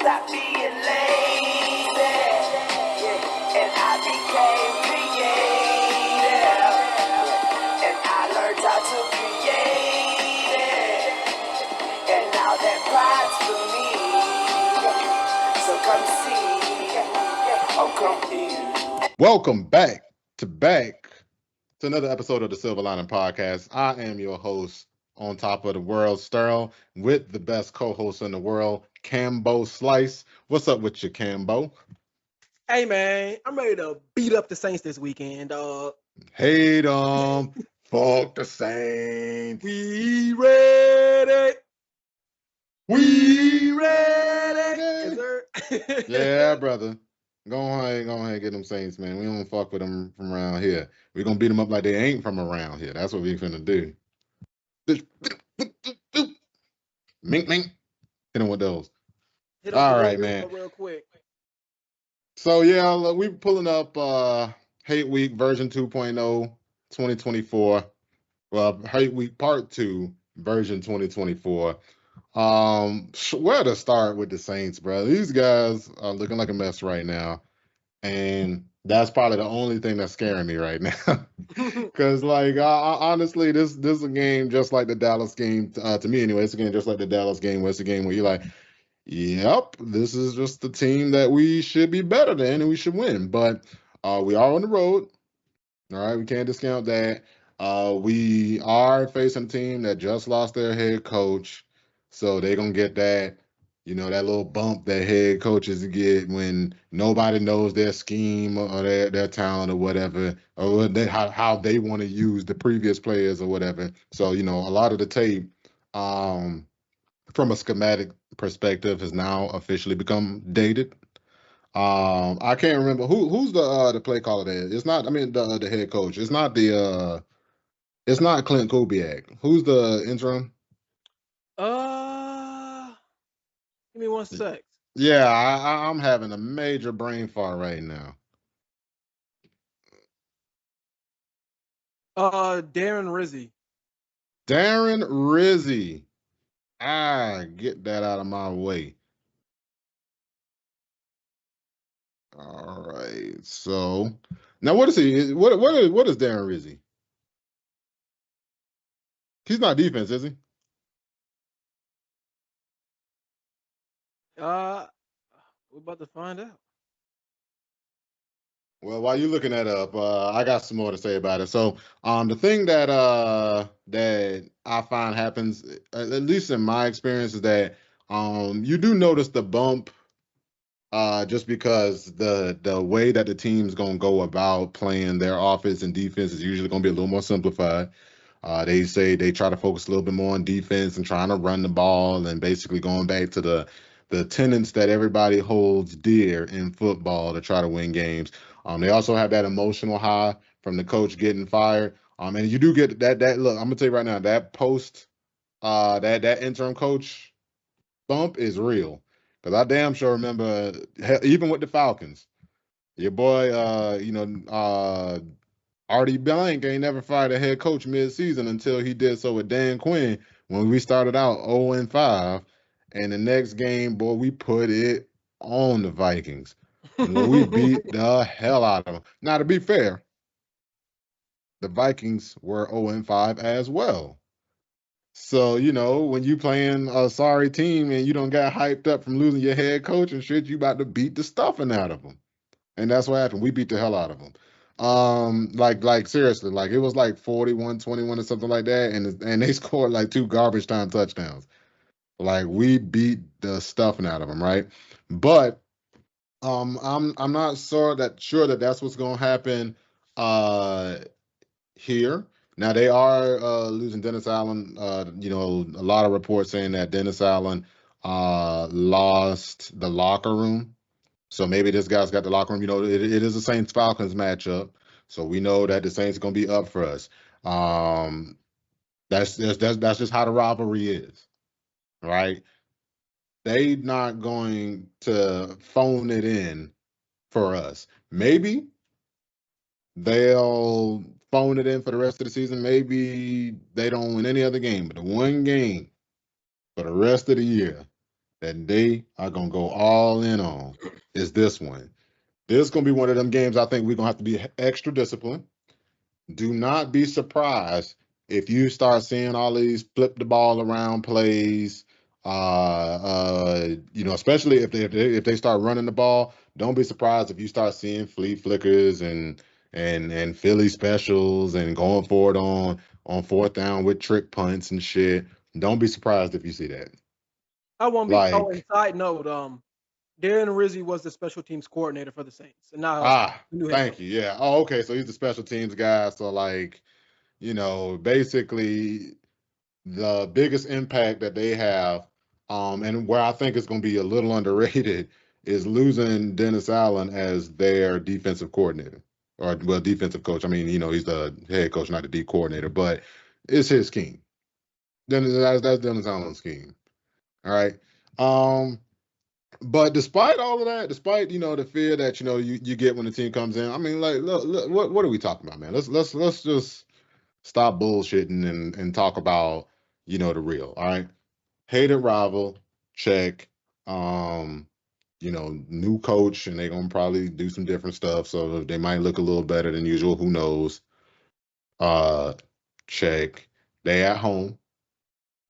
stop being lazy. Yeah. And I became creative. And I learned how to create it. And now that pride's for me. So come see. Oh, come here. Welcome back to another episode of the Silver Lining Podcast. I am your host, on top of the world, Sterl, with the best co-host in the world, Cambo Slice. What's up with you, Cambo? Hey man, I'm ready to beat up the Saints this weekend, dog. Hate 'em. Fuck the Saints. We ready. We ready. ready. Yes, sir. Yeah, brother. Go ahead and get them Saints, man. We don't fuck with them from around here. We're gonna beat them up like they ain't from around here. That's what we finna do. Mink, mink. Hit them with those. Hit 'em All with the right, real, man. real quick. So yeah, look, we pulling up Hate Week version 2.0 2024. Well, Hate Week Part 2 version 2024. Where to start with the Saints, bro? These guys are looking like a mess right now, and that's probably the only thing that's scaring me right now. Because, like, honestly, this is a game just like the Dallas game. To me, anyway, it's a game just like the Dallas game. Where it's a game where you're like, yep, this is just the team that we should be better than and we should win. But we are on the road. All right, we can't discount that. We are facing a team that just lost their head coach. So they're going to get that, that little bump that head coaches get when nobody knows their scheme or their talent or whatever, or how they want to use the previous players or whatever. So, a lot of the tape, from a schematic perspective, has now officially become dated. I can't remember who's the play caller there. It's not. I mean the head coach. It's not It's not Clint Kubiak. Who's the interim? Give me 1 sec. Yeah, I'm having a major brain fart right now. Darren Rizzi. Darren Rizzi. Get that out of my way. All right. So now, what is he? What is Darren Rizzi? He's not defense, is he? We're about to find out. Well, while you're looking that up, I got some more to say about it. So, the thing that I find happens, at least in my experience, is that you do notice the bump, just because the way that the team's gonna go about playing their offense and defense is usually gonna be a little more simplified. They say they try to focus a little bit more on defense and trying to run the ball and basically going back to the tenets that everybody holds dear in football to try to win games. They also have that emotional high from the coach getting fired. And you do get that look. I'm gonna tell you right now, that post, that interim coach bump is real. Because I damn sure remember, even with the Falcons, your boy, Artie Blank ain't never fired a head coach mid-season until he did so with Dan Quinn when we started out 0-5. And the next game, boy, we put it on the Vikings. Well, we beat the hell out of them. Now, to be fair, the Vikings were 0-5 as well. So, when you playing a sorry team and you don't got hyped up from losing your head coach and shit, you about to beat the stuffing out of them. And that's what happened. We beat the hell out of them. Like seriously, like it was like 41-21 or something like that, and they scored like 2 garbage time touchdowns. Like we beat the stuffing out of them, right? But I'm not sure that that's what's gonna happen here. Now they are losing Dennis Allen. A lot of reports saying that Dennis Allen lost the locker room. So maybe this guy's got the locker room. It is a Saints Falcons matchup, so we know that the Saints are gonna be up for us. That's just how the rivalry is, right? They not going to phone it in for us. Maybe they'll phone it in for the rest of the season. Maybe they don't win any other game, but the one game for the rest of the year, that they are gonna go all in on is this one. This is gonna be one of them games I think we're gonna have to be extra disciplined. Do not be surprised if you start seeing all these flip the ball around plays. Especially if they start running the ball, don't be surprised if you start seeing flea flickers and Philly specials and going for it on fourth down with trick punts and shit. Don't be surprised if you see that. I won't be. Oh, and Like, side note, Darren Rizzi was the special teams coordinator for the Saints, and now he's the new head coach. thank you. Yeah. Oh, okay. So he's the special teams guy. So like, basically the biggest impact that they have, and where I think it's going to be a little underrated, is losing Dennis Allen as their defensive coordinator, or well, defensive coach. I mean, he's the head coach, not the D coordinator, but it's his scheme. That's Dennis Allen's scheme. All right. Um, but despite all of that, despite the fear that you get when the team comes in, I mean, like, look, what are we talking about, man? Let's just stop bullshitting and talk about the real. All right. Hated rival, check. Um, new coach, and they're gonna probably do some different stuff. So they might look a little better than usual. Who knows? Uh, check. They at home,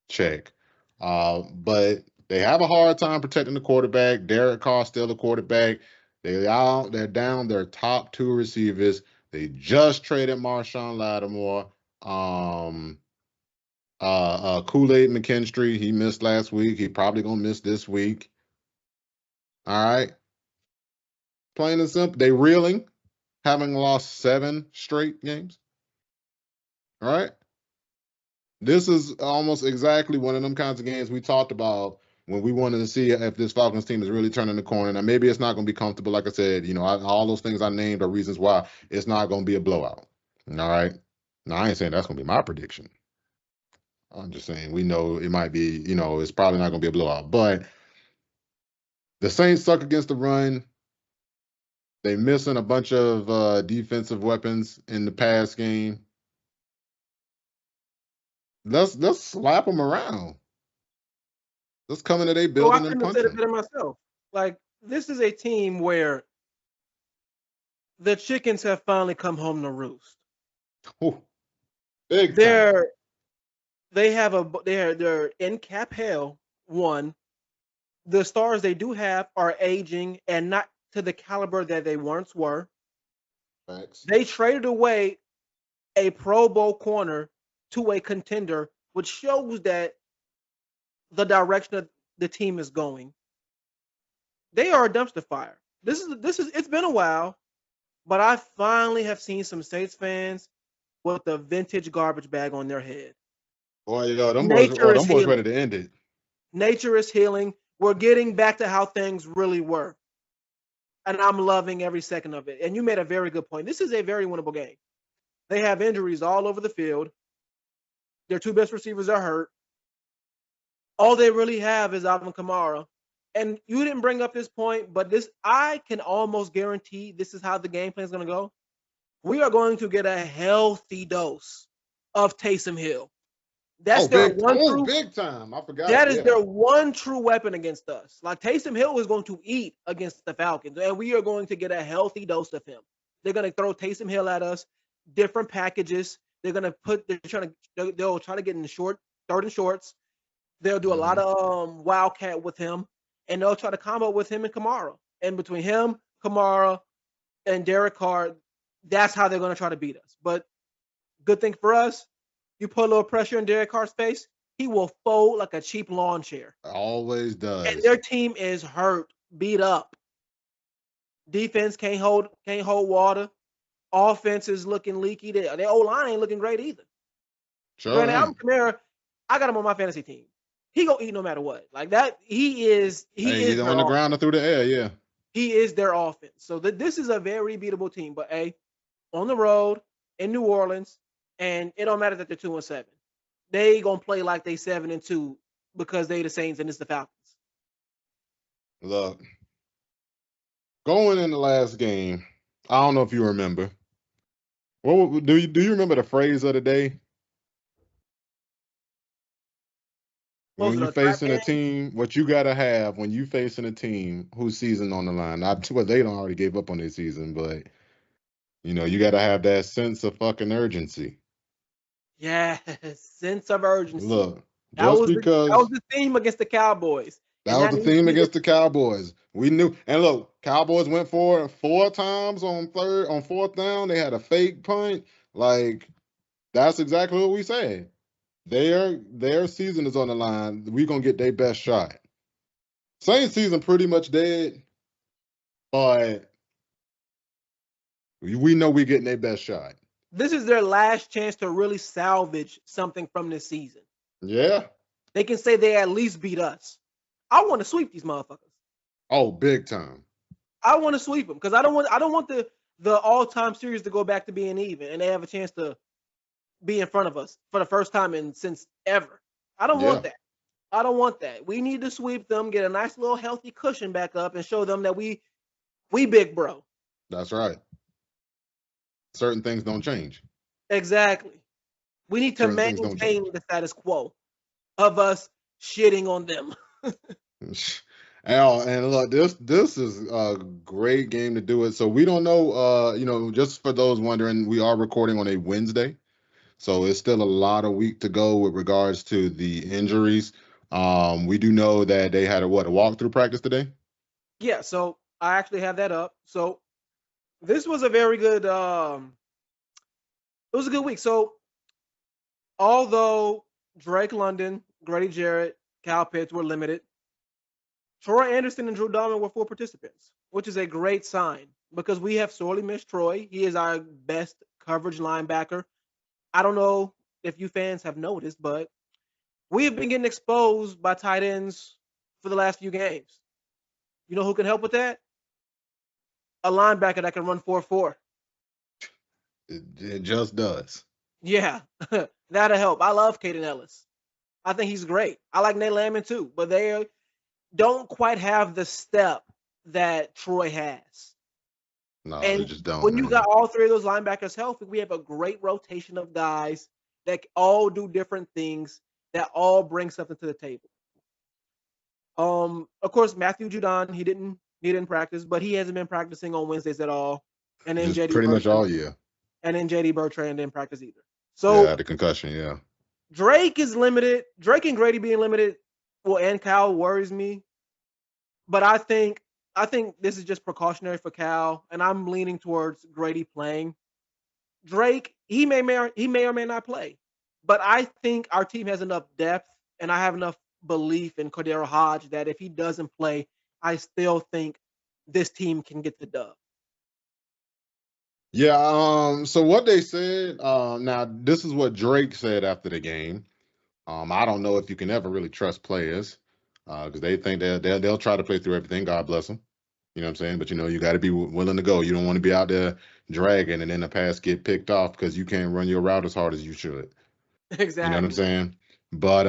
check. But they have a hard time protecting the quarterback. Derek Carr's still the quarterback. They're down their top two receivers. They just traded Marshawn Lattimore. Um, Kool-Aid McKinstry, he missed last week. He probably gonna miss this week. All right. Plain and simple. They reeling, having lost 7 straight games. All right. This is almost exactly one of them kinds of games we talked about when we wanted to see if this Falcons team is really turning the corner. Now, maybe it's not going to be comfortable. Like I said, all those things I named are reasons why it's not going to be a blowout. All right. Now, I ain't saying that's going to be my prediction. I'm just saying we know it might be, it's probably not going to be a blowout. But the Saints suck against the run. They missing a bunch of defensive weapons in the pass game. Let's slap them around. Let's come into their So I building and couldn't have punch said it them. better myself. Like, this is a team where the chickens have finally come home to roost. Ooh, big time. They're in cap hell. One, the stars they do have are aging and not to the caliber that they once were. Facts. They traded away a Pro Bowl corner to a contender, which shows that the direction of the team is going. They are a dumpster fire. This is it's been a while, but I finally have seen some Saints fans with a vintage garbage bag on their head. Boy, yo, Nature is them boys ready healing. to end it. Nature is healing. We're getting back to how things really were. And I'm loving every second of it. And you made a very good point. This is a very winnable game. They have injuries all over the field. Their two best receivers are hurt. All they really have is Alvin Kamara. And you didn't bring up this point, but this I can almost guarantee this is how the game plan is going to go. We are going to get a healthy dose of Taysom Hill. That's their one true. Big time. I forgot. That is Yeah. their one true weapon against us. Like Taysom Hill is going to eat against the Falcons, and we are going to get a healthy dose of him. They're going to throw Taysom Hill at us, different packages. They'll try to get in the third and shorts. They'll do a lot of wildcat with him, and they'll try to combo with him and Kamara. And between him, Kamara, and Derek Carr, that's how they're going to try to beat us. But good thing for us, you put a little pressure in Derek Carr's face, he will fold like a cheap lawn chair. Always does. And their team is hurt, beat up. Defense can't hold water. Offense is looking leaky. Their O-line ain't looking great either. Sure. Granted, Alvin Kamara, I got him on my fantasy team. He gonna eat no matter what. Like that, he is He's on the ground and through the air, yeah. He is their offense. So this is a very beatable team. But on the road in New Orleans, and it don't matter that they're 2-7. They gonna play like they 7-2 because they the Saints and it's the Falcons. Look, going in the last game, I don't know if you remember. Do you remember the phrase of the day? Was when it you a trap facing a game? team, what you gotta have when you facing a team whose season on the line. Not well, they don't already gave up on their season, but you gotta have that sense of fucking urgency. Yes, sense of urgency. Look, That just was because the theme against the Cowboys, that and was that the needs to theme be the against the Cowboys. We knew, and look, Cowboys went for it 4 times on fourth down. They had a fake punt. Like that's exactly what we said. Their season is on the line. We gonna get their best shot. Saints season pretty much dead, but we know we getting their best shot. this is their last chance to really salvage something from this season. Yeah. They can say they at least beat us. I want to sweep these motherfuckers. Oh, big time. I want to sweep them because I don't want the all time series to go back to being even, and they have a chance to be in front of us for the first time in since ever. I don't want Yeah, that. I don't want that. We need to sweep them, get a nice little healthy cushion back up, and show them that we big bro. that's right. Certain things don't change. Exactly. We need to Certain things don't maintain change. the status quo of us shitting on them. Al, and look, this is a great game to do it. So we don't know. Just for those wondering, we are recording on a Wednesday, so it's still a lot of week to go with regards to the injuries. We do know that they had a walkthrough practice today. Yeah, so I actually have that up. So this was a very good it was a good week. So although Drake London, Grady Jarrett, Cal Pitts were limited, Troy Anderson and Drew Dalman were full participants, which is a great sign because we have sorely missed Troy. He is our best coverage linebacker. I don't know if you fans have noticed, but we have been getting exposed by tight ends for the last few games. You know who can help with that? A linebacker that can run 4-4. It just does. Yeah, that'll help. I love Caden Ellis. I think he's great. I like Nate Landman too, but they don't quite have the step that Troy has. No, they And just don't, when you got man. all three of those linebackers healthy, we have a great rotation of guys that all do different things that all bring something to the table. Of course, Matthew Judon, he didn't practice, but he hasn't been practicing on Wednesdays at all. And then Just JD pretty much Bertrand all year. and then JD Bertrand didn't practice either. Yeah, So the concussion. Yeah. Drake is limited. Drake and Grady being limited, well, and Cal worries me. But I think this is just precautionary for Cal, and I'm leaning towards Grady playing. Drake, he may or may not play, but I think our team has enough depth, and I have enough belief in Cordero Hodge that if he doesn't play, I still think this team can get the dub. Yeah, so what they said, now this is what Drake said after the game. I don't know if you can ever really trust players, because they think they'll try to play through everything. God bless them. You know what I'm saying? But you got to be willing to go. You don't want to be out there dragging and then the pass get picked off because you can't run your route as hard as you should. You know what I'm Exactly. saying? But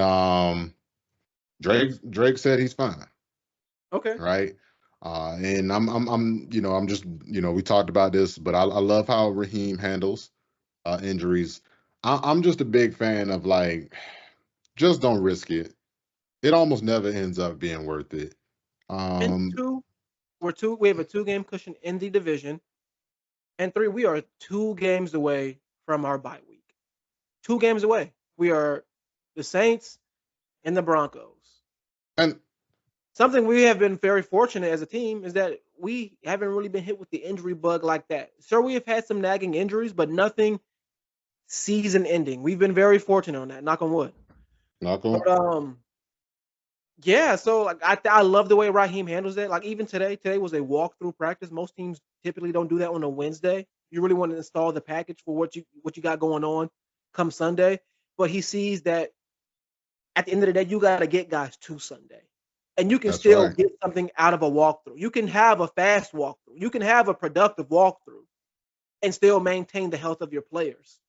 Drake said he's fine, Okay. right? And I'm just we talked about this, but I love how Raheem handles injuries. I'm just a big fan of like just don't risk it. It almost never ends up being worth it. And Um, we have a 2 game cushion in the division, and 3, we are 2 games away from our bye week. 2 games away. We are the Saints and the Broncos. and Something we have been very fortunate as a team is that we haven't really been hit with the injury bug like that. Sure, we have had some nagging injuries, but nothing season ending. We've been very fortunate on that. Knock on wood. knock But on. yeah. So like I love the way Raheem handles that. Like even today was a walkthrough practice. Most teams typically don't do that on a Wednesday. You really want to install the package for what you got going on come Sunday. But he sees that at the end of the day, you got to get guys to Sunday. And you can That's still right. get something out of a walkthrough. You can have a fast walkthrough. You can have a productive walkthrough and still maintain the health of your players.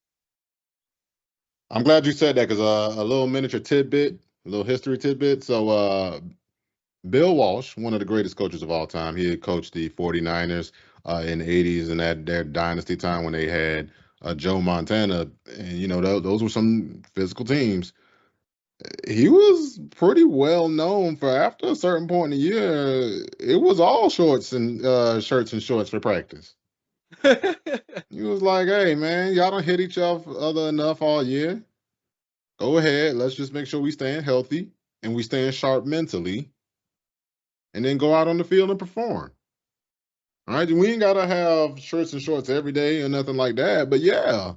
I'm glad you said that because a little miniature tidbit, a little history tidbit. So Bill Walsh, one of the greatest coaches of all time, he had coached the 49ers in the 80s and that their dynasty time when they had Joe Montana. And, those were some physical teams. he was pretty well known for after a certain point in the year, it was all shorts and shirts and shorts for practice. He was like, "Hey man, y'all don't hit each other enough all year. Go ahead, let's just make sure we staying healthy and we staying sharp mentally, and then go out on the field and perform." All right, we ain't gotta have shirts and shorts every day or nothing like that. But yeah,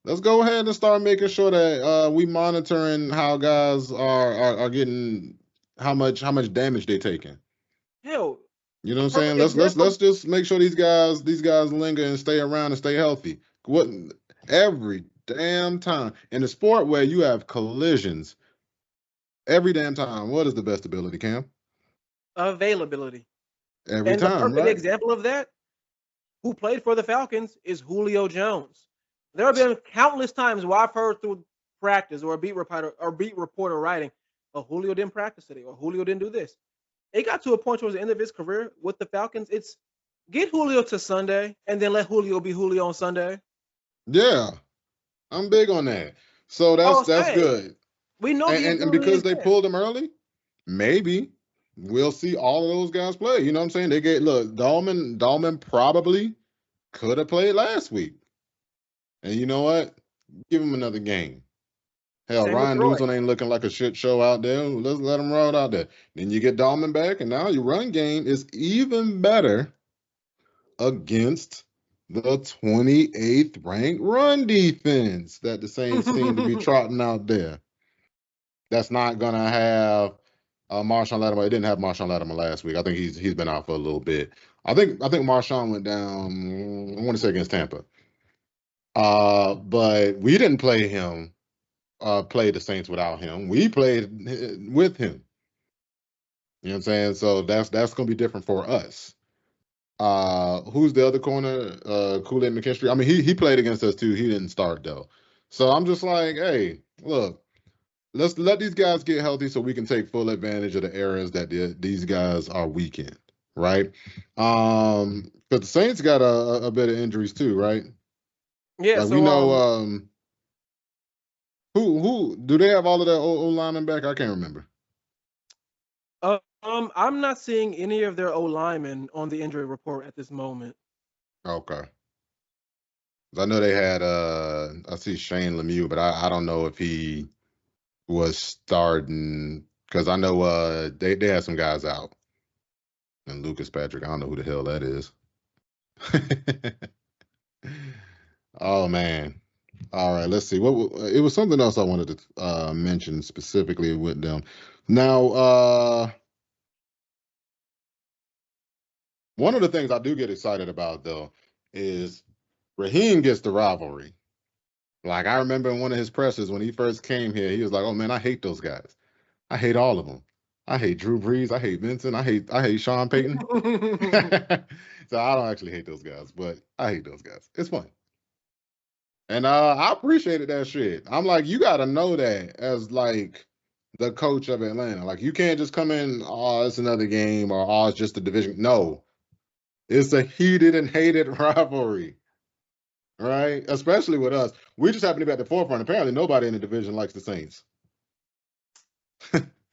let's go ahead and start making sure that we monitoring how guys are getting how much damage they taking. Hell, You know a what I'm saying? perfect Let's example. just make sure these guys linger and stay around and stay healthy. What every damn time in the sport where you have collisions every damn time. What is the best ability, Cam? Availability. Every And the time, perfect right? example of that, who played for the Falcons, is Julio Jones. There have been countless times where I've heard through practice or beat reporter writing, "Oh, Julio didn't practice today," or "Julio didn't do this." It got to a point towards the end of his career with the Falcons. It's get Julio to Sunday and then let Julio be Julio on Sunday. Yeah, I'm big on that. So that's Oh, that's say good. we know And, the and ability because is they there. pulled him early, maybe we'll see all of those guys play. You know what I'm saying? They get look, Dahlman probably could have played last week. And you know what? Give him another game. Hell, Same with Ryan Troy. Newsom ain't looking like a shit show out there. Let's let him roll out there. Then you get Dahlman back, and now your run game is even better against the 28th ranked run defense that the Saints seem to be trotting out there. That's not gonna have Marshawn Lattimore. It didn't have Marshawn Lattimore last week. I think he's been out for a little bit. I think Marshawn went down. I want to say against Tampa. But we didn't play him. Play the Saints without him. We played with him. You know what I'm saying? So that's gonna be different for us. Who's the other corner? Kool-Aid McKinstry. I mean, he played against us too. He didn't start though. So I'm just like, hey, look, let's let these guys get healthy so we can take full advantage of the areas that these guys are weak in, right? But the Saints got a bit of injuries too, right? Yeah. Like we So know who do they have all of their O linemen back? I can't remember. I'm not seeing any of their O linemen on the injury report at this moment. Okay. 'Cause I know they had I see Shane Lemieux, but I don't know if he was starting because I know they had some guys out. And Lucas Patrick, I don't know who the hell that is. Oh man. All right, let's see. It was something else I wanted to mention specifically with them. Now, one of the things I do get excited about though is Raheem gets the rivalry. Like I remember in one of his pressers when he first came here, he was like, "Oh man, I hate those guys. I hate all of them. I hate Drew Brees. I hate Vincent. I hate Sean Payton." So I don't actually hate those guys, but I hate those guys. It's fun. And I appreciated that shit. I'm like, you gotta know that as like the coach of Atlanta. Like you can't just come in, oh, it's another game or oh, it's just a division. No. It's a heated and hated rivalry. Right? Especially with us. We just happen to be at the forefront. Apparently nobody in the division likes the Saints.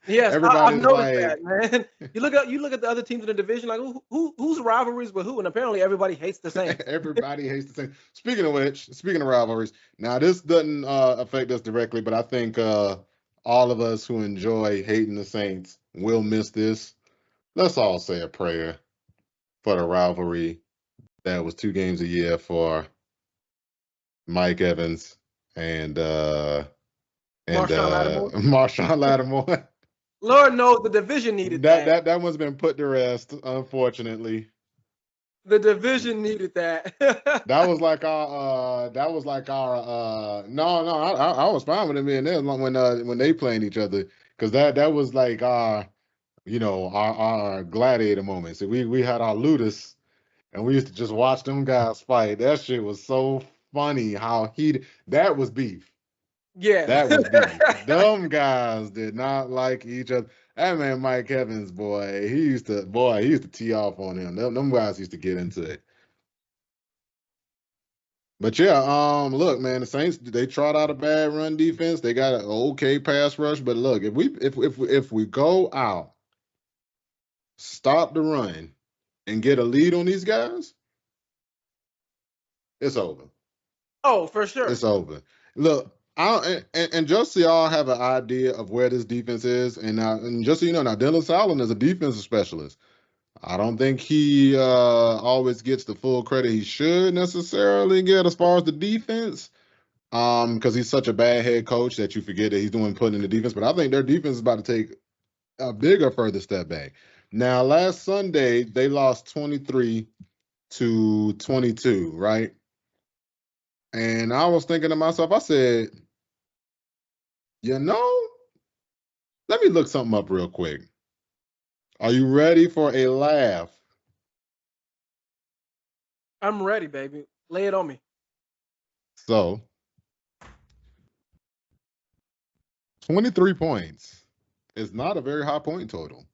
Yes, I've Everybody's noticed that, like, man. You look at the other teams in the division, like who's rivalries with who, and apparently everybody hates the Saints. everybody hates the Saints. Speaking of which, speaking of rivalries, now this doesn't affect us directly, but I think all of us who enjoy hating the Saints will miss this. Let's all say a prayer for the rivalry that was 2 games a year for Mike Evans and Marshawn Lattimore. Marshawn Lattimore. Lord knows the division needed that that. that that one's been put to rest, unfortunately. The division needed that. That was like our no, I was fine with them being there when they playing each other because that was like our our gladiator moments. We had our ludus and we used to just watch them guys fight. That shit was so funny how that was beef. Yes. That was beef. Them guys did not like each other. That man Mike Evans, boy, he used to tee off on him. Them guys used to get into it. But yeah, look, man, the Saints they trot out a bad run defense. They got an okay pass rush, but look, if we go out, stop the run, and get a lead on these guys, it's over. Oh, for sure. It's over. Look, and just so y'all have an idea of where this defense is, and just so you know, now Dylan Salin is a defensive specialist. I don't think he always gets the full credit he should necessarily get as far as the defense. Because he's such a bad head coach that you forget that he's doing putting in the defense. But I think their defense is about to take a bigger, further step back. Now, last Sunday they lost 23-22, right? And I was thinking to myself, I said, you know, let me look something up real quick. Are you ready for a laugh? I'm ready, baby. Lay it on me. So, 23 points is not a very high point total,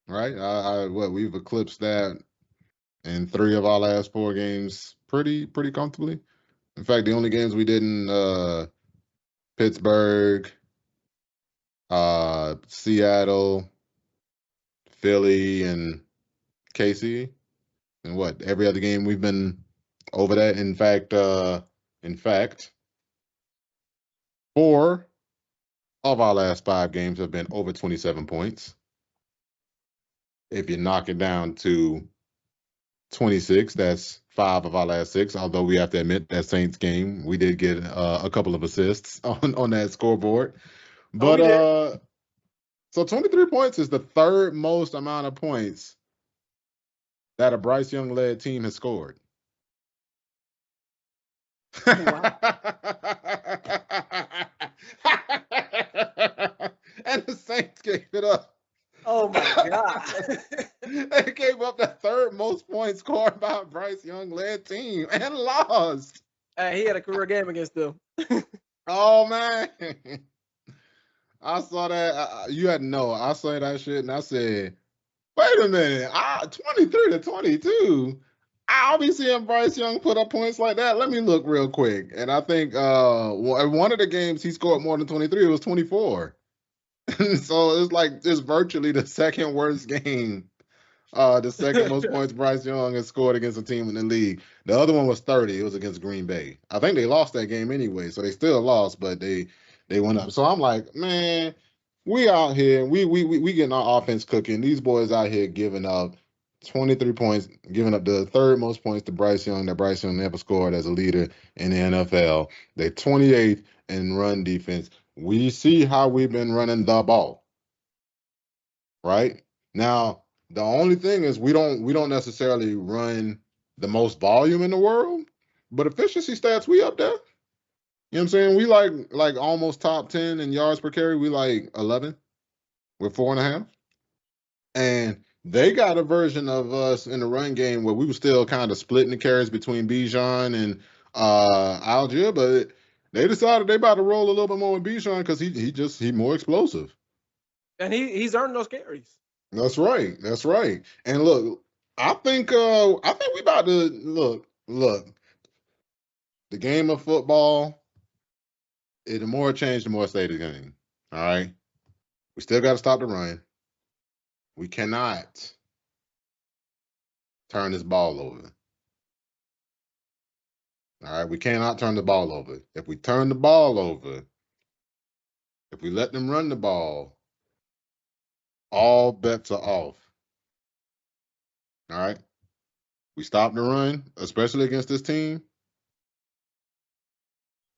right? We've eclipsed that in 3 of our last 4 games pretty comfortably. In fact, the only games we didn't Pittsburgh, Seattle, Philly, and KC, and what every other game we've been over that. In fact, 4 of our last 5 games have been over 27 points. If you knock it down to 26, that's 5 of our last 6. Although we have to admit that Saints game, we did get a couple of assists on that scoreboard. Oh, But we did. so 23 points is the third most amount of points that a Bryce Young led team has scored. Wow. And the Saints gave it up. Oh my God. They gave up the third most points scored by a Bryce Young led team and lost. He had a career game against them. Oh man. I saw that. You had to know. I saw that shit and I said, wait a minute. 23-22. I'll be seeing Bryce Young put up points like that. Let me look real quick. And I think one of the games he scored more than 23, it was 24. So it's virtually the second worst game. The second most points Bryce Young has scored against a team in the league. The other one was 30. It was against Green Bay. I think they lost that game anyway, so they still lost, but they went up. So I'm like, man, we out here, we getting our offense cooking. These boys out here giving up 23 points, giving up the third most points to Bryce Young that Bryce Young never scored as a leader in the NFL. They 28th in run defense. We see how we've been running the ball, right? Now, the only thing is we don't necessarily run the most volume in the world, but efficiency stats we up there. You know what I'm saying? We like almost top 10 in yards per carry. We like 11 with 4.5. And they got a version of us in the run game where we were still kind of splitting the carries between Bijan and Algier, but they decided they about to roll a little bit more with Bijan because he more explosive. And he's earned those carries. That's right. That's right. And look, I think we about to look. The game of football, the more it changed, the more it stayed the game. All right. We still got to stop the run. We cannot turn this ball over. All right. We cannot turn the ball over. If we turn the ball over, if we let them run the ball, all bets are off. All right. We stop the run, especially against this team.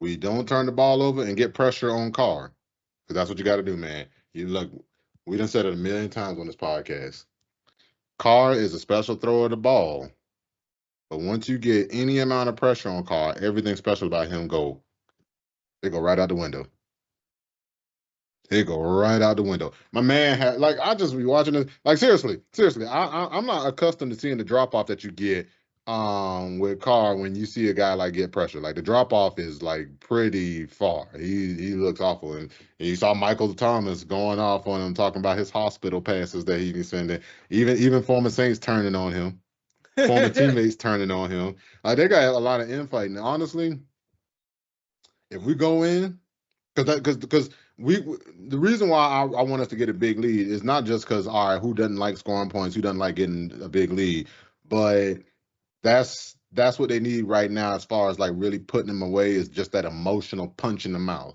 We don't turn the ball over and get pressure on Carr. Because that's what you got to do, man. You look, we done said it a million times on this podcast. Carr is a special thrower of the ball. But once you get any amount of pressure on Carr, everything special about him they go right out the window. They go right out the window. My man had I just be watching this. Like seriously, I'm not accustomed to seeing the drop off that you get with Carr when you see a guy like get pressure. Like the drop off is like pretty far. He looks awful, and you saw Michael Thomas going off on him talking about his hospital passes that he be sending. Even former Saints turning on him. former teammates turning on him. Like they got a lot of infighting. Honestly, if we go in, because we the reason why I want us to get a big lead is not just because all right, who doesn't like scoring points, who doesn't like getting a big lead, but that's what they need right now as far as like really putting them away is just that emotional punch in the mouth.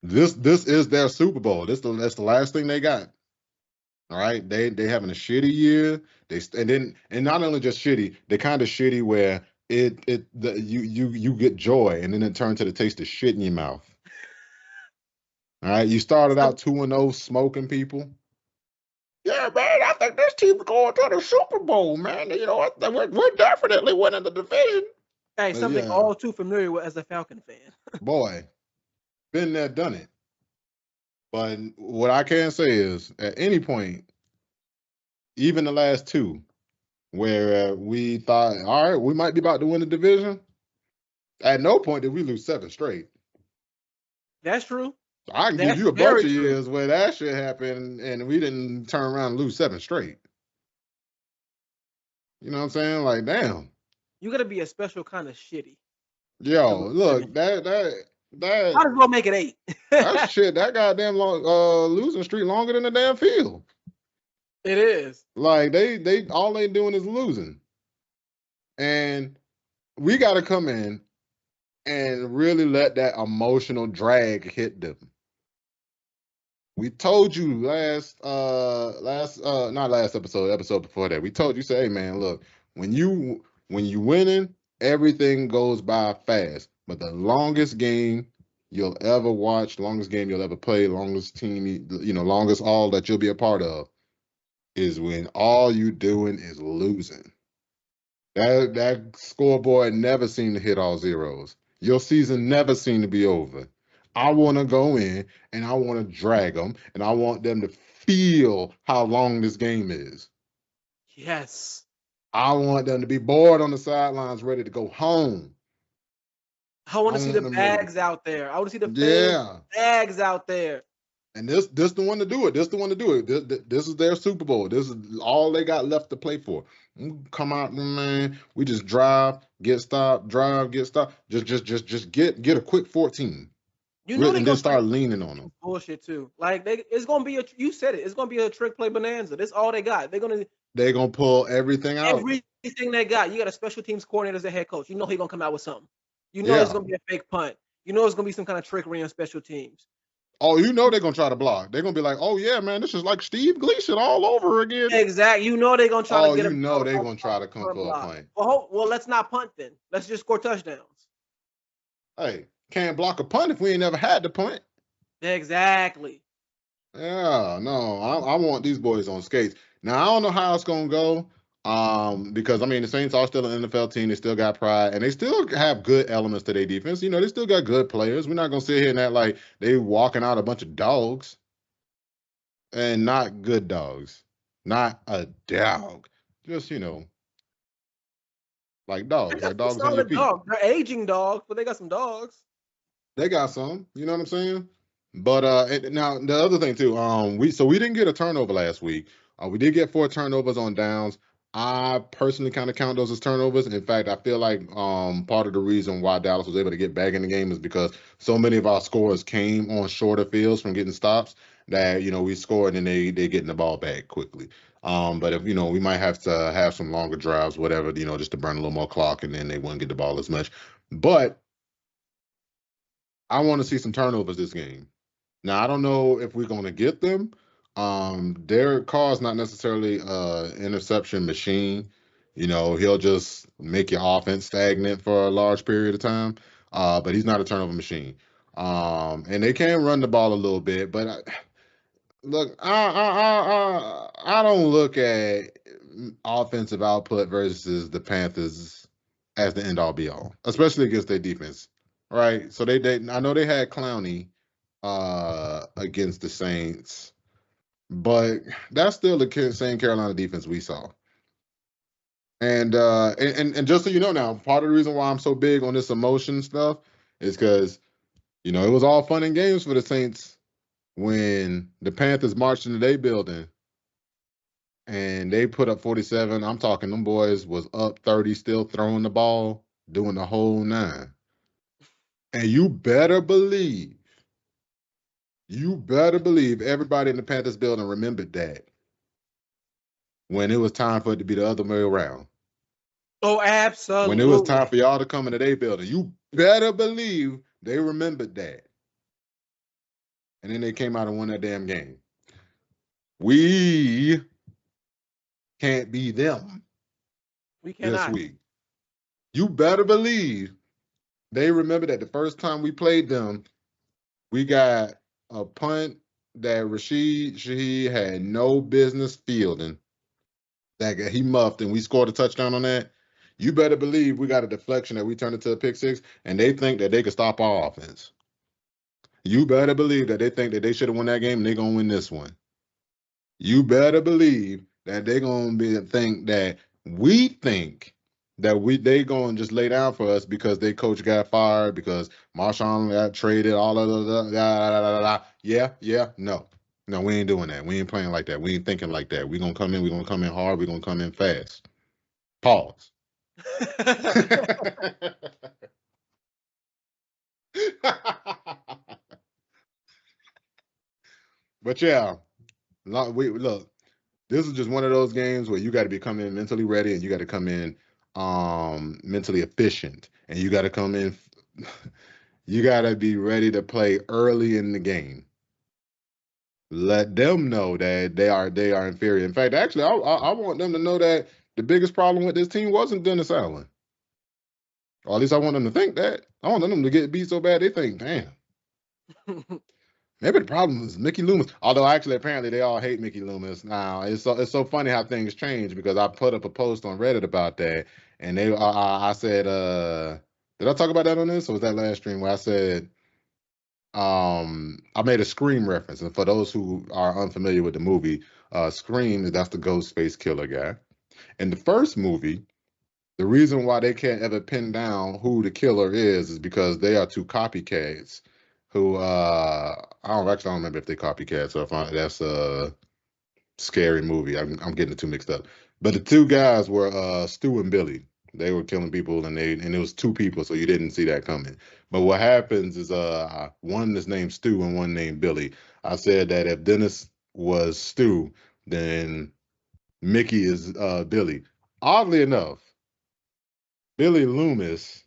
This is their Super Bowl. That's the last thing they got. All right, they having a shitty year. And not only just shitty, they kind of shitty where you get joy and then it turns to the taste of shit in your mouth. All right, you started out 2-0 smoking people. Yeah, man, I think this team's going to the Super Bowl, man. You know, we're definitely winning the division. Hey, something Yeah, all too familiar with as a Falcon fan. boy, been there, done it. But what I can say is, at any point, even the last two, where we thought, all right, we might be about to win the division, at no point did we lose 7 straight. That's true. I can give That's you a bunch very of true. years where that shit happened and we didn't turn around and lose 7 straight. You know what I'm saying? Like, damn. You gotta be a special kind of shitty. to Yo, lose look, 7. that Might as well make it 8. that shit, that goddamn long losing streak longer than the damn field. It is. Like they all they doing is losing. And we gotta come in and really let that emotional drag hit them. We told you not last episode before that. We told you, say, hey man, look, when you winning, everything goes by fast. But the longest game you'll ever watch, longest game you'll ever play, longest team longest all that you'll be a part of is when all you doing is losing. That scoreboard never seemed to hit all zeros. Your season never seemed to be over. I want to go in and I want to drag them and I want them to feel how long this game is. Yes. I want them to be bored on the sidelines, ready to go home. I want to see the them ready bags out there. I want to see the fans Yeah. bags out there. And this the one to do it. This the one to do it. This is their Super Bowl. This is all they got left to play for. Come out, man. We just drive, get stopped, drive, get stopped. Just get a quick 14. You know they're And then gonna try start leaning on them. bullshit too. Like it's gonna be you said it. It's gonna be a trick play bonanza. That's all they got. They're gonna pull everything out. everything they got. You got a special teams coordinator as a head coach. You know he's gonna come out with something. You know it's gonna be a fake punt. You know it's gonna be some kind of trickery on special teams. Oh, you know they're gonna try to block. They're gonna be like, "Oh yeah, man, this is like Steve Gleason all over again." Exactly. You know they're gonna try to get you know they're gonna try to come for a block. punt. Well, let's not punt then. Let's just score touchdowns. Hey, can't block a punt if we ain't never had to punt. Exactly. Yeah, no, I want these boys on skates. Now I don't know how it's gonna go. Because I mean the Saints are still an NFL team, they still got pride, and they still have good elements to their defense. You know, they still got good players. We're not gonna sit here and act like they walking out a bunch of dogs. And not good dogs. Not a dog. Just, like dogs, They got like some dogs on your solid feet. dogs. They're aging dogs, but they got some dogs. They got some, you know what I'm saying? But now the other thing too, we didn't get a turnover last week. We did get 4 turnovers on downs. I personally kind of count those as turnovers. In fact, I feel like part of the reason why Dallas was able to get back in the game is because so many of our scores came on shorter fields from getting stops that we scored and they getting the ball back quickly. But if we might have to have some longer drives, whatever, just to burn a little more clock, and then they wouldn't get the ball as much. But I want to see some turnovers this game. Now, I don't know if we're going to get them. Derek Carr is not necessarily an interception machine. He'll just make your offense stagnant for a large period of time. But he's not a turnover machine. And they can run the ball a little bit, but look, I don't look at offensive output versus the Panthers as the end all be all, especially against their defense. Right? So they I know they had Clowney against the Saints, but that's still the same Carolina defense we saw. And just so you know now, part of the reason why I'm so big on this emotion stuff is because it was all fun and games for the Saints when the Panthers marched into their building and they put up 47. I'm talking them boys was up 30, still throwing the ball, doing the whole nine. And you better believe everybody in the Panthers building remembered that when it was time for it to be the other way around. Oh, When it was time absolutely. for y'all to come into their building, you better believe they remembered that. And then they came out and won that damn game. We can't be them We this cannot. week. You better believe they remember that the first time we played them, we got a punt that Rashid Shaheed had no business fielding. That he muffed, and we scored a touchdown on that. You better believe we got a deflection that we turned into a pick six, and they think that they could stop our offense. You better believe that they think that they should have won that game, and they're gonna win this one. You better believe that they're gonna think that we think that they gonna just lay down for us because their coach got fired, because Marshawn got traded, all of the yeah, no. No, we ain't doing that. We ain't playing like that. We ain't thinking like that. We gonna come in, we gonna come in hard, we gonna come in fast. Pause. But yeah, look. This is just one of those games where you got to be coming in mentally ready, and you got to come in mentally efficient, and you got to come in. You got to be ready to play early in the game. Let them know that they are inferior. In fact, actually, I want them to know that the biggest problem with this team wasn't Dennis Allen. Or at least I want them to think that. I want them to get beat so bad they think, damn. Maybe the problem is Mickey Loomis. Although actually, apparently, they all hate Mickey Loomis now. It's so funny how things change, because I put up a post on Reddit about that, and I said, did I talk about that on this, or was that last stream where I said, I made a Scream reference, and for those who are unfamiliar with the movie, Scream, that's the Ghostface killer guy. In the first movie, the reason why they can't ever pin down who the killer is because they are two copycats who I don't remember if they copycats or if that's a scary movie. I'm getting the two mixed up. But the two guys were Stu and Billy. They were killing people, and it was two people, so you didn't see that coming. But what happens is one is named Stu and one named Billy. I said that if Dennis was Stu, then Mickey is Billy. Oddly enough, Billy Loomis,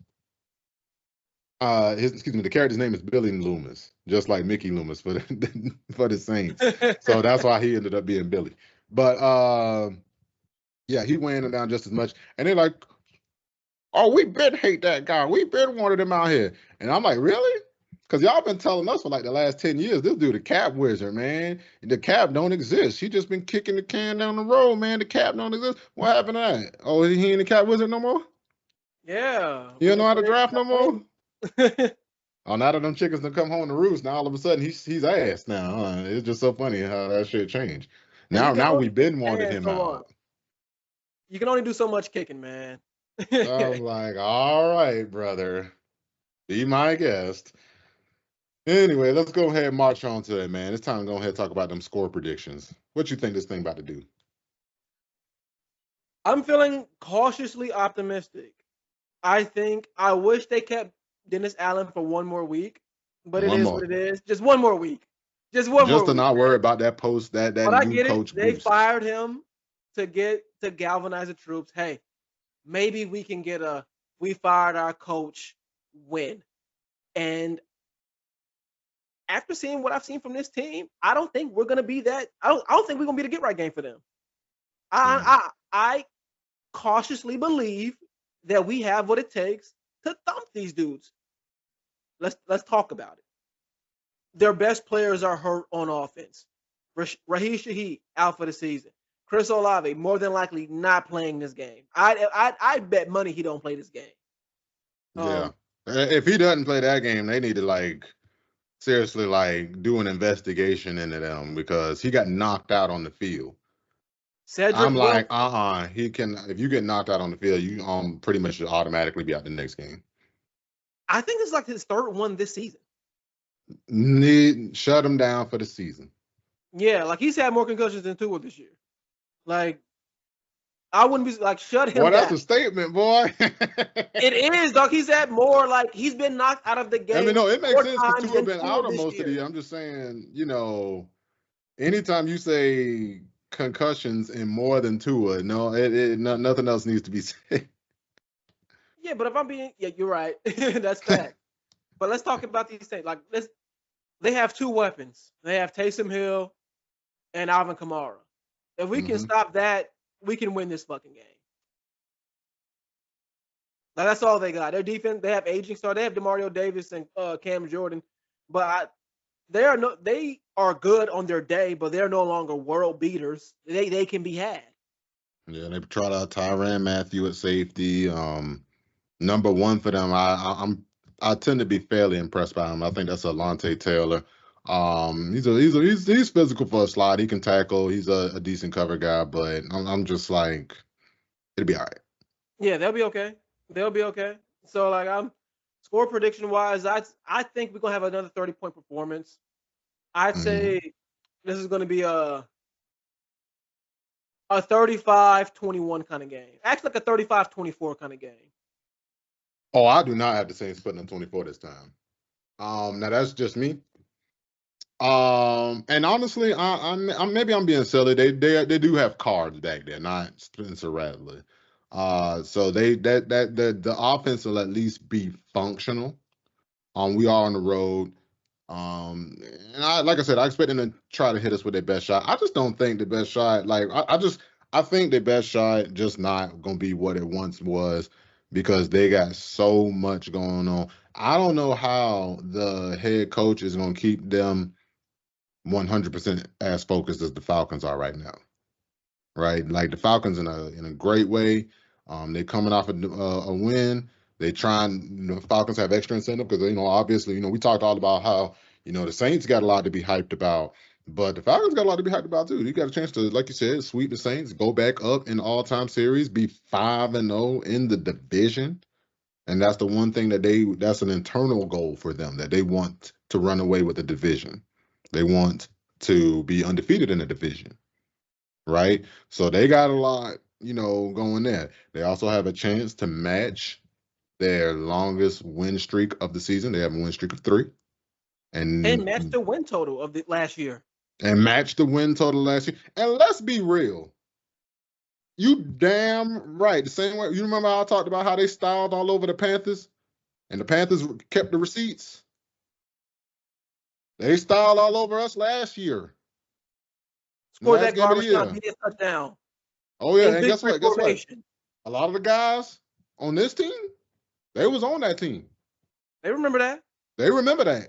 the character's name is Billy Loomis, just like Mickey Loomis for the for the Saints. So that's why he ended up being Billy. But yeah, he weighing him down just as much. And they're like, "Oh, we been hate that guy. We been wanted him out here." And I'm like, "Really?" Because y'all been telling us for like the last 10 years, this dude, the cap wizard, man. The cap don't exist. He just been kicking the can down the road, man. The cap don't exist. What happened to that? Oh, he ain't the cap wizard no more? Yeah, You we don't know didn't how see to draft no more? that. Oh, now that them chickens done come home to roost, now all of a sudden he's ass now. It's just so funny how that shit changed. And you can Now only we've been kick wanted fans him so long. out. You can only do so much kicking, man. I was like, all right, brother, be my guest. Anyway, let's go ahead and march on to it, man. It's time to go ahead and talk about them score predictions. What you think this thing about to do? I'm feeling cautiously optimistic. I wish they kept Dennis Allen for one more week, but it One is what more, it is. Just one more week. Just one just more to week, not worry man. about that post that But I new get it. coach They boost. fired him to galvanize the troops. Hey, maybe we can get a we fired our coach win. And after seeing what I've seen from this team, I don't think we're gonna be that. I don't think we're gonna be the get right game for them. Mm. I cautiously believe that we have what it takes to thump these dudes. Let's talk about it. Their best players are hurt on offense. Raheem Shaheed out for the season. Chris Olave more than likely not playing this game. I bet money he don't play this game. Yeah, if he doesn't play that game, they need to seriously do an investigation into them because he got knocked out on the field. Cedric I'm like, Wilson. he can. If you get knocked out on the field, you pretty much should automatically be out the next game. I think this is like his third one this season. Shut him down for the season. Yeah, like he's had more concussions than Tua this year. Like, I wouldn't be like, shut Boy, him that's down. a statement, boy. It is, dog. He's had more, like, he's been knocked out of the I mean, game no, it makes more sense because times Tua than been Tua out of this most of the year. year. I'm just saying, anytime you say concussions and more than Tua, nothing else needs to be said. Yeah, but if I'm being, yeah, you're right. That's fact. But let's talk about these things. Like, they have two weapons. They have Taysom Hill and Alvin Kamara. If we can Hmm. stop that, we can win this fucking game. Like, that's all they got. Their defense, they have aging star. They have Demario Davis and Cam Jordan, but they are good on their day, but they're no longer world beaters. They can be had. Yeah, they tried out Tyrann Matthew at safety. Number one for them, I tend to be fairly impressed by him. I think that's Alontae Taylor. He's physical for a slot. He can tackle. He's a decent cover guy, but I'm just like, it'll be all right. Yeah, they'll be okay. They'll be okay. So like, I'm score prediction wise, I think we're gonna have another 30-point performance. I'd Mhm. say this is gonna be a 35-21 kind of game. Actually, like a 35-24 kind of game. Oh, I do not have the Saints putting up 24 this time. Now that's just me. And honestly, maybe I'm being silly. They do have cards back there, not Spencer Rattler. So the offense will at least be functional. We are on the road. And like I said, I expect them to try to hit us with their best shot. I just don't think the best shot, like I think the best shot just not gonna be what it once was because they got so much going on. I don't know how the head coach is gonna keep them 100% as focused as the Falcons are right now, right? Like the Falcons in a great way. They're coming off a win. They trying, Falcons have extra incentive because obviously, we talked all about how the Saints got a lot to be hyped about, but the Falcons got a lot to be hyped about too. You got a chance to, like you said, sweep the Saints, go back up in all-time series, be 5-0 in the division, and that's the one thing that's an internal goal for them that they want to run away with the division. They want to be undefeated in the division, right? So they got a lot, going there. They also have a chance to match their longest win streak of the season. They have a win streak of 3, And and match the win total of the last year. match the win total last year. And let's be real, you damn right. The same way you remember how I talked about how they styled all over the Panthers, and the Panthers kept the receipts. They styled all over us last year, Scored last that game of the garbage time, year. be a touchdown Oh yeah, in and guess victory what? Guess what? formation. A lot of the guys on this team, they was on that team. They remember that. They remember that.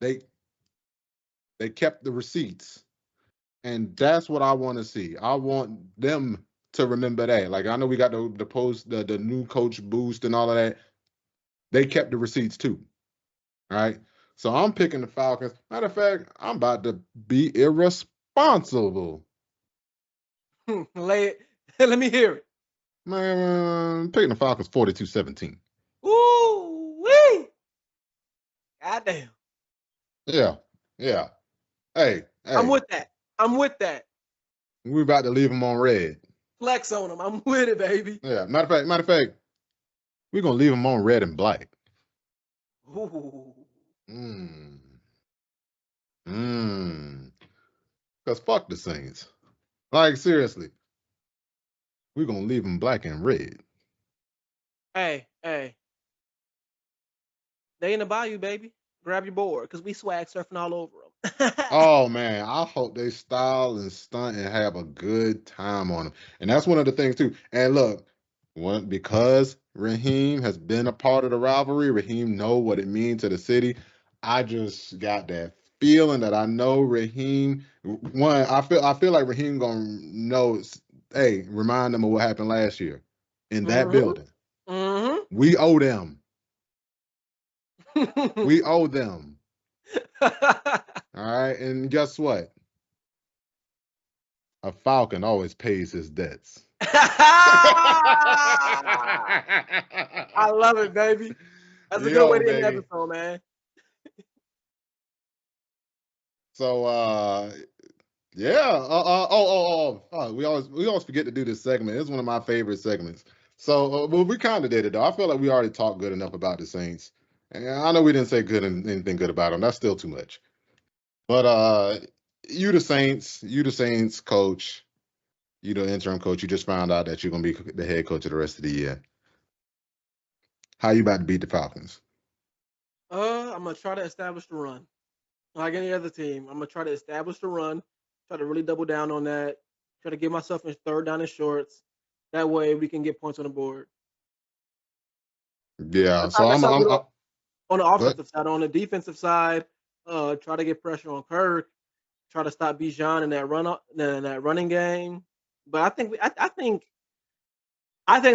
They they kept the receipts. And that's what I want to see. I want them to remember that. Like I know we got the post the new coach boost and all of that. They kept the receipts too. Right. So I'm picking the Falcons. Matter of fact, I'm about to be irresponsible. Lay it. Let me hear it. Man, I'm picking the Falcons 42-17. Ooh wee! Goddamn. Yeah. Yeah. Hey, I'm hey. with that. I'm with that. We about to leave them on red. Flex on them. I'm with it, baby. Yeah. Matter of fact, we're gonna leave them on red and black. Ooh. Mmm. Mmm. Because fuck the Saints. Like, seriously, we're going to leave them black and red. Hey. They in the Bayou, baby. Grab your board, because we swag surfing all over them. Oh, man, I hope they style and stunt and have a good time on them. And that's one of the things, too. And look, because Raheem has been a part of the rivalry, Raheem know what it means to the city. I just got that feeling that I know Raheem. One, I feel like Raheem gonna know. Hey, remind them of what happened last year in that Mm-hmm. building. We owe them. Mm-hmm. We owe them. All right. And guess what? A Falcon always pays his debts. I love it, baby. That's a good way Yo, to end the baby. episode, man. So Yeah. We always forget to do this segment. It's one of my favorite segments. So, well, we kind of did it though. I feel like we already talked good enough about the Saints, and I know we didn't say anything good about them. That's still too much. But you the Saints coach, you the interim coach. You just found out that you're gonna be the head coach of the rest of the year. How you about to beat the Falcons? I'm gonna try to establish the run. Like any other team, I'm gonna try to establish the run. Try to really double down on that. Try to get myself in third down and shorts. That way we can get points on the board. Yeah. That's how, So that's how we do I'm it on the but offensive side. On the defensive side, try to get pressure on Kirk. Try to stop Bijan in that running game. But I think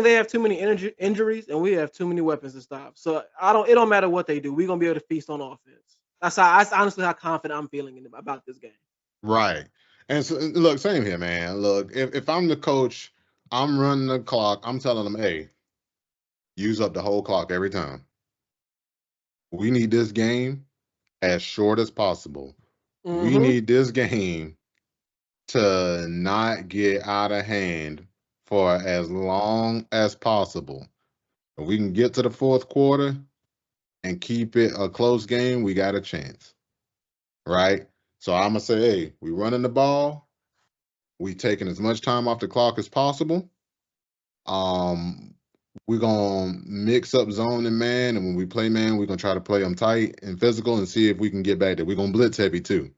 they have too many injuries and we have too many weapons to stop. So I don't. It don't matter what they do. We're gonna be able to feast on offense. That's honestly how confident I'm feeling about this game. right. And so, look, same here, man. Look, if I'm the coach, I'm running the clock. I'm telling them, hey, use up the whole clock every time. We need this game as short as possible. We Mm-hmm. need this game to not get out of hand for as long as possible. If we can get to the fourth quarter and keep it a close game, we got a chance, right? So I'm gonna say, hey, we running the ball. We taking as much time off the clock as possible. Um, we're gonna mix up zone and man, and when we play man, we're gonna try to play them tight and physical and see if we can get back there. We're gonna blitz heavy too.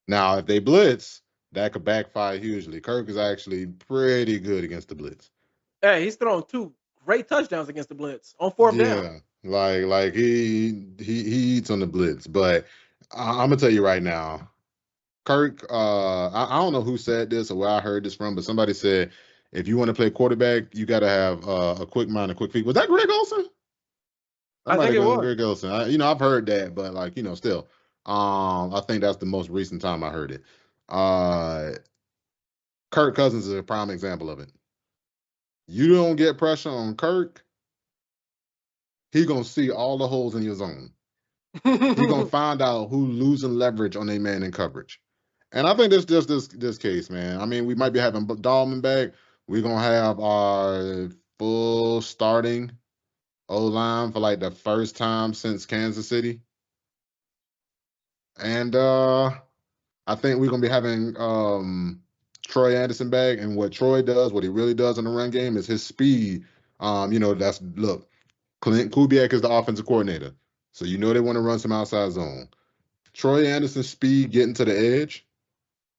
Now, if they blitz, that could backfire hugely. Kirk is actually pretty good against the blitz. Hey, he's thrown two great touchdowns against the blitz on fourth down. Yeah, like he eats on the blitz, but I'm gonna tell you right now, Kirk. I don't know who said this or where I heard this from, but somebody said if you want to play quarterback, you got to have a quick mind and quick feet. Was that Greg Olson? That I might think have it been was. Greg Olson. I've heard that, but like still, I think that's the most recent time I heard it. Uh, Kirk Cousins is a prime example of it. You don't get pressure on Kirk, he gonna see all the holes in your zone. He gonna find out who losing leverage on a man in coverage. And I think this just this case, man. I mean, we might be having Dahlman back. We're gonna have our full starting O line for like the first time since Kansas City. And I think we're gonna be having Troy Anderson back. And what Troy does, what he really does in the run game is his speed. That's look, Clint Kubiak is the offensive coordinator. So they want to run some outside zone. Troy Anderson's speed getting to the edge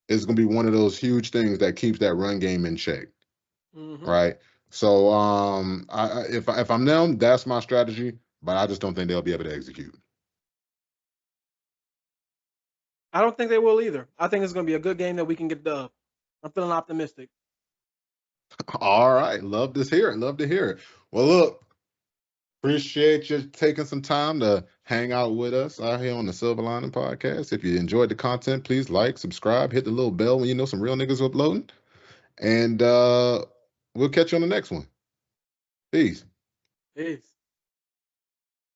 is going to be one of those huge things that keeps that run game in check, hmm right? So if I'm them, that's my strategy, but I just don't think they'll be able to execute. I don't think they will either. I think it's going to be a good game that we can get dub. I'm feeling optimistic. All right, love to hear it. Love to hear it. Well, look, appreciate you taking some time to hang out with us out here on the Silver Lining Podcast. If you enjoyed the content, please like, subscribe, hit the little bell when you know some real niggas uploading. And we'll catch you on the next one. Peace. Peace.